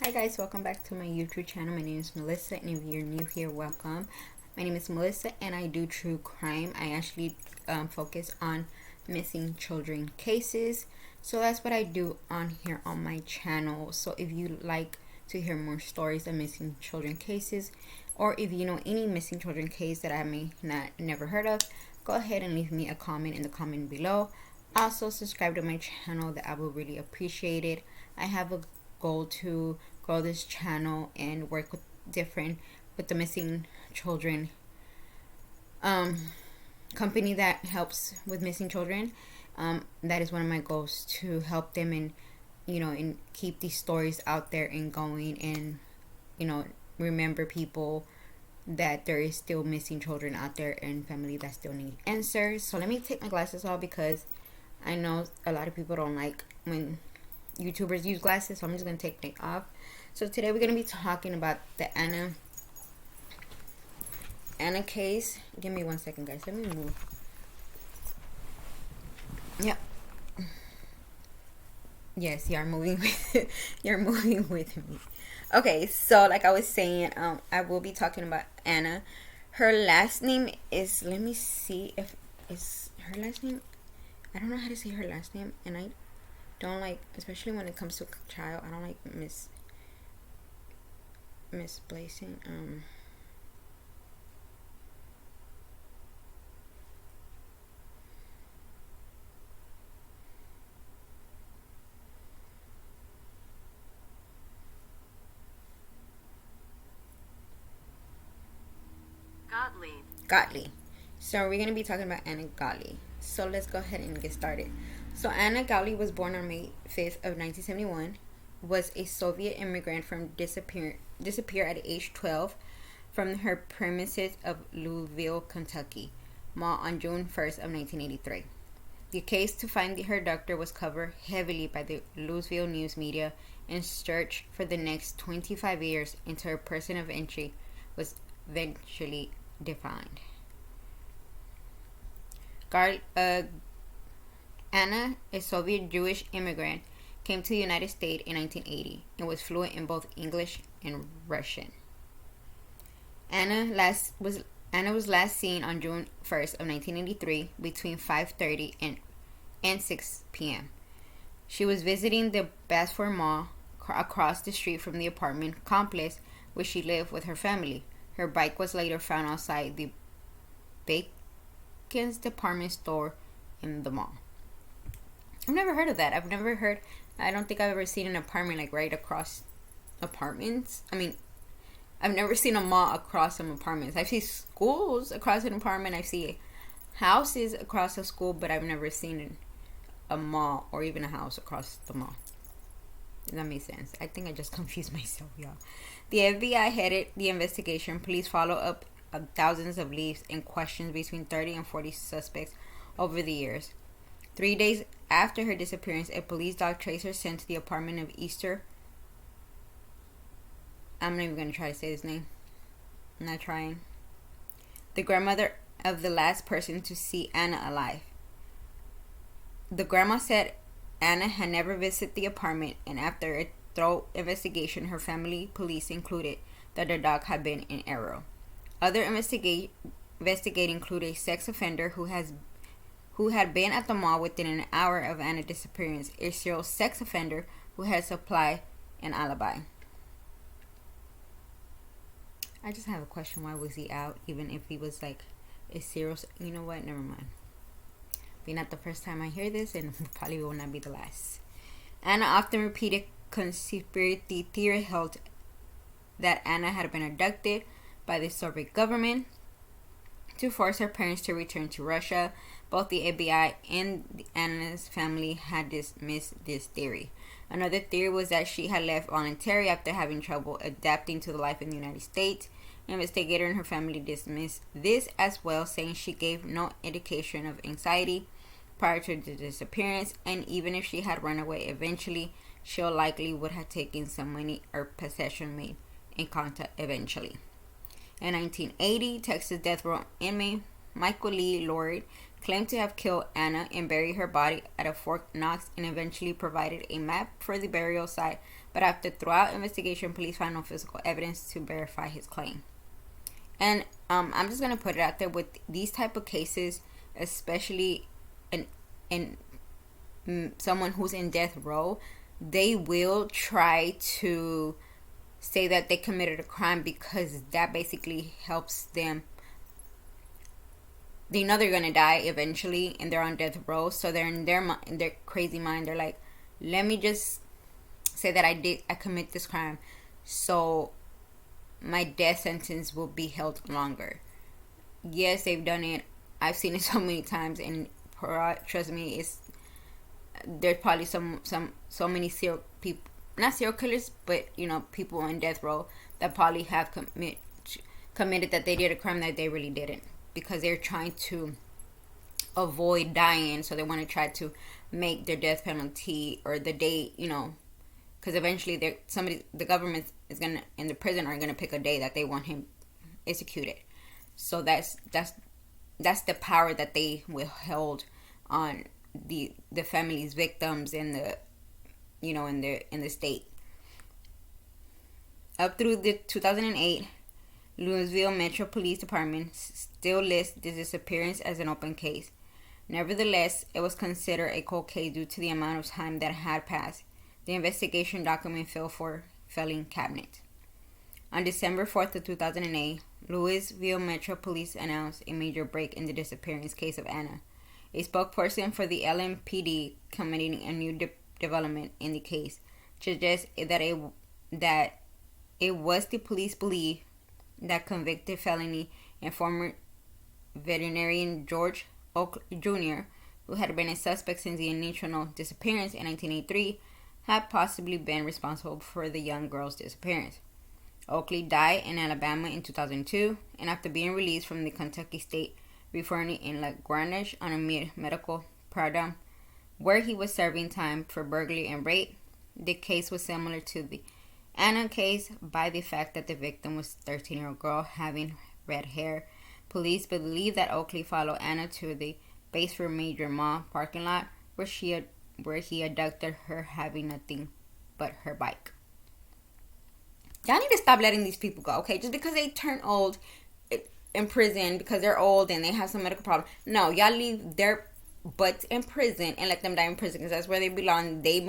Hi guys, welcome back to my YouTube channel. My name is Melissa, and if you're new here, welcome. My name is Melissa and I do true crime. I actually focus on missing children cases. So that's what I do on here on my channel. So if you like to hear more stories of missing children cases, or if you know any missing children case that I may not never heard of, go ahead and leave me a comment in the comment below. Also subscribe to my channel, that I will really appreciate it. I have a goal to grow this channel and work with the missing children company that helps with missing children. That is one of my goals, to help them and and keep these stories out there and going, and remember people that there is still missing children out there and family that still need answers. So let me take my glasses off because I know a lot of people don't like when YouTubers use glasses, so I'm just gonna take them off. So today we're gonna be talking about the Anna case. Give me 1 second, guys. Let me move. Yep. Yes, you're moving. You're moving with me. Okay, so like I was saying, I will be talking about Anna. Her last name is. Let me see if it's her last name. I don't know how to say her last name, and I don't like, especially when it comes to a child, I don't like misplacing. Gotlib. So we're gonna be talking about Anna Gotlib. So let's go ahead and get started. So Anna Gotlib was born on May 5th of 1971. Was a Soviet immigrant from disappeared at age 12 from her premises of Louisville, Kentucky, on June 1st of 1983. The case to find her doctor was covered heavily by the Louisville news media and searched for the next 25 years until her person of entry was eventually defined. Anna, a Soviet Jewish immigrant, came to the United States in 1980 and was fluent in both English and Russian. Anna was last seen on June 1st of 1983 between 5:30 and 6 p.m. She was visiting the Basford Mall across the street from the apartment complex where she lived with her family. Her bike was later found outside the Bacon's department store in the mall. I've never heard of that. I don't think I've ever seen an apartment like right across apartments. I've never seen a mall across some apartments. I've seen schools across an apartment. I've seen houses across a school, but I've never seen a mall or even a house across the mall. Does that make sense? I think I just confused myself, y'all. The FBI headed the investigation. Police followed up thousands of leads and questions between 30 and 40 suspects over the years. 3 days after her disappearance, a police dog traced her scent to the apartment of Easter. I'm not even going to try to say his name. I'm not trying. The grandmother of the last person to see Anna alive. The grandma said Anna had never visited the apartment, and after a thorough investigation, her family police concluded that the dog had been in error. Other investigating include a sex offender who had been at the mall within an hour of Anna's disappearance, a serial sex offender who had supplied an alibi. I just have a question. Why was he out, even if he was like a serial? You know what? Never mind. Be not the first time I hear this, and probably will not be the last. Anna often repeated conspiracy theory held that Anna had been abducted by the Soviet government to force her parents to return to Russia. Both the FBI and Anna's family had dismissed this theory. Another theory was that she had left voluntarily after having trouble adapting to the life in the United States. An investigator and her family dismissed this as well, saying she gave no indication of anxiety prior to the disappearance, and even if she had run away eventually, she likely would have taken some money or possession made in contact eventually. In 1980, Texas death row inmate Michael Lee Lord claimed to have killed Anna and buried her body at a Fort Knox, and eventually provided a map for the burial site but after throughout investigation, police found no physical evidence to verify his claim. And I'm just gonna put it out there with these type of cases, especially in someone who's in death row, they will try to say that they committed a crime because that basically helps them. They know they're gonna die eventually, and they're on death row, so they're in their crazy mind. They're like, let me just say that I commit this crime, so my death sentence will be held longer. Yes, they've done it. I've seen it so many times, and trust me, there's probably so many serial people, not serial killers, but people in death row that probably have committed that they did a crime that they really didn't, because they're trying to avoid dying, so they want to try to make their death penalty or the day, because eventually the government is gonna, in the prison, are gonna pick a day that they want him executed. So that's the power that they withheld on the family's victims in the in the state. Up through the 2008, Louisville Metro Police Department still lists the disappearance as an open case. Nevertheless, it was considered a cold case due to the amount of time that had passed. The investigation document fell for filing cabinet. On December 4th of 2008, Louisville Metro Police announced a major break in the disappearance case of Anna. A spokesperson for the LMPD commenting a new development in the case suggests that it was the police belief that convicted felony and former veterinarian George Oakley Jr., who had been a suspect since the initial disappearance in 1983, had possibly been responsible for the young girl's disappearance. Oakley died in Alabama in 2002, and after being released from the Kentucky State Reformatory in Lagrange on a medical pardon, where he was serving time for burglary and rape, the case was similar to the Anna case by the fact that the victim was a 13-year-old girl having red hair. Police believe that Oakley followed Anna to the Batesford Major Mall parking lot, where he abducted her having nothing but her bike. Y'all need to stop letting these people go, okay? Just because they turn old in prison, because they're old and they have some medical problem. No, y'all leave their butts in prison and let them die in prison, because that's where they belong. They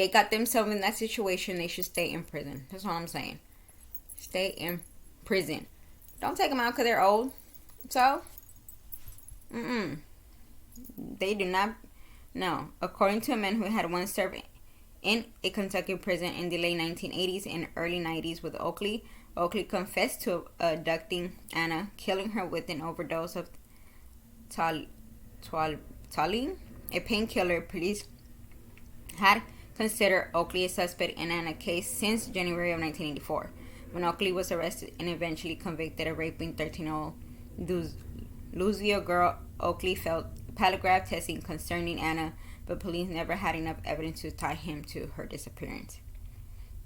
got themselves in that situation. They should stay in prison. That's all I'm saying. Stay in prison. Don't take them out because they're old. So, they do not. No. According to a man who had once served in a Kentucky prison in the late 1980s and early 90s with Oakley confessed to abducting Anna, killing her with an overdose of Taline, a painkiller. Police had considered Oakley a suspect in Anna's case since January of 1984, when Oakley was arrested and eventually convicted of raping 13-year-old Louisville girl. Oakley failed polygraph testing concerning Anna, but police never had enough evidence to tie him to her disappearance.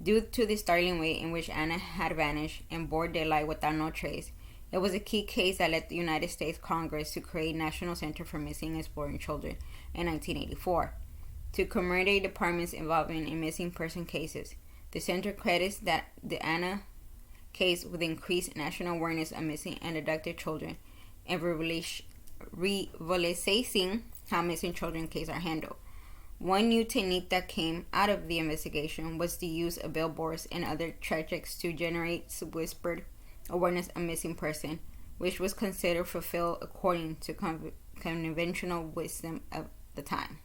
Due to the startling way in which Anna had vanished in broad daylight without no trace, it was a key case that led the United States Congress to create National Center for Missing and Exploring Children in 1984 to commemorate departments involved in missing person cases. The center credits that the Anna case with increased national awareness of missing and abducted children and revitalizing how missing children cases are handled. One new technique that came out of the investigation was the use of billboards and other tactics to generate whispered awareness of missing person, which was considered fulfilled according to conventional wisdom of the time.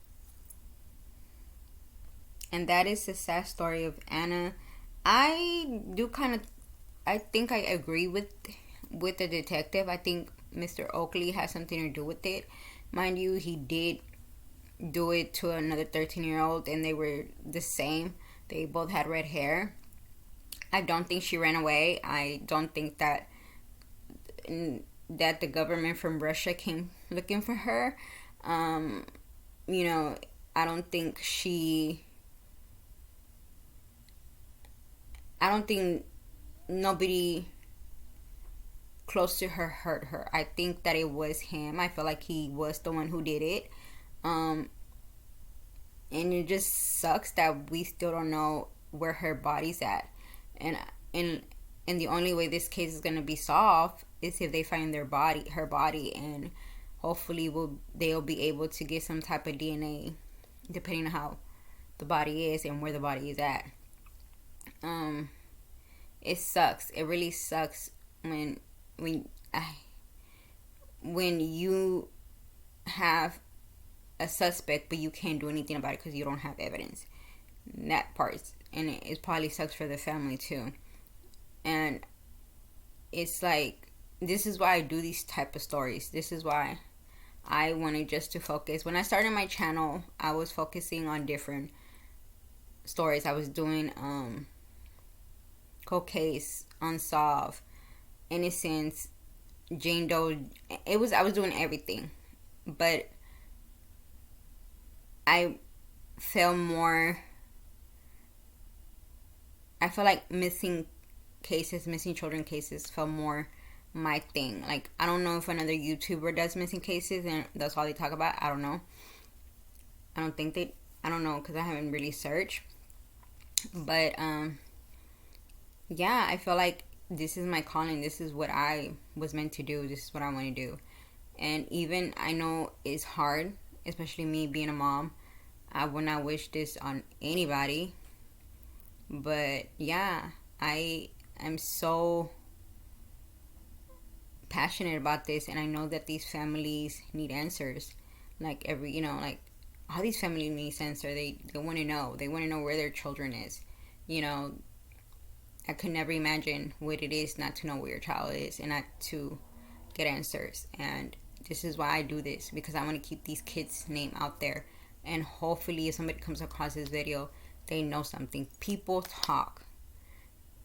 And that is the sad story of Anna. I think I agree with the detective. I think Mr. Oakley has something to do with it. Mind you, he did do it to another 13-year-old, and they were the same. They both had red hair. I don't think she ran away. I don't think that the government from Russia came looking for her. I don't think nobody close to her hurt her. I think that it was him. I feel like he was the one who did it. And and it just sucks that we still don't know where her body's at. And and and the only way this case is gonna be solved is if they find her body, and hopefully they'll be able to get some type of DNA, depending on how the body is and where the body is at. It sucks. It really sucks when you have a suspect but you can't do anything about it because you don't have evidence. That part, and it probably sucks for the family too. And it's like, this is why I do these type of stories. This is why I wanted just to focus. When I started my channel, I was focusing on different stories. I was doing cold case, unsolved, innocence, Jane Doe. I was doing everything, but I feel like missing children cases felt more my thing. Like, I don't know if another YouTuber does missing cases and that's all they talk about. I don't know. I don't know, because I haven't really searched. But yeah, I feel like this is my calling. This is what I was meant to do. This is what I want to do. And even I know it's hard, especially me being a mom. I would not wish this on anybody. But yeah, I am so passionate about this, and I know that these families need answers. Like like all these families need answers. They want to know. They want to know where their children is. I could never imagine what it is not to know where your child is and not to get answers. And this is why I do this, because I want to keep these kids' name out there. And hopefully if somebody comes across this video, they know something. People talk.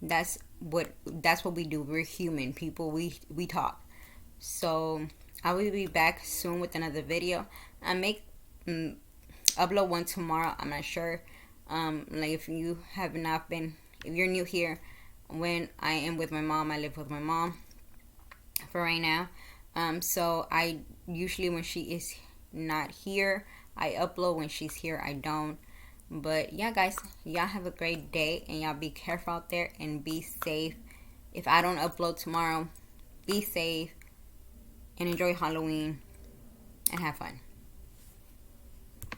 That's what we do. We're human people. We talk. So I will be back soon with another video. I make upload one tomorrow. I'm not sure. Like, if you're new here, when I am with my mom, I live with my mom for right now. So I usually, when she is not here, I upload. When she's here, I don't. But yeah, guys, y'all have a great day, and y'all be careful out there and be safe. If I don't upload tomorrow, be safe and enjoy Halloween and have fun.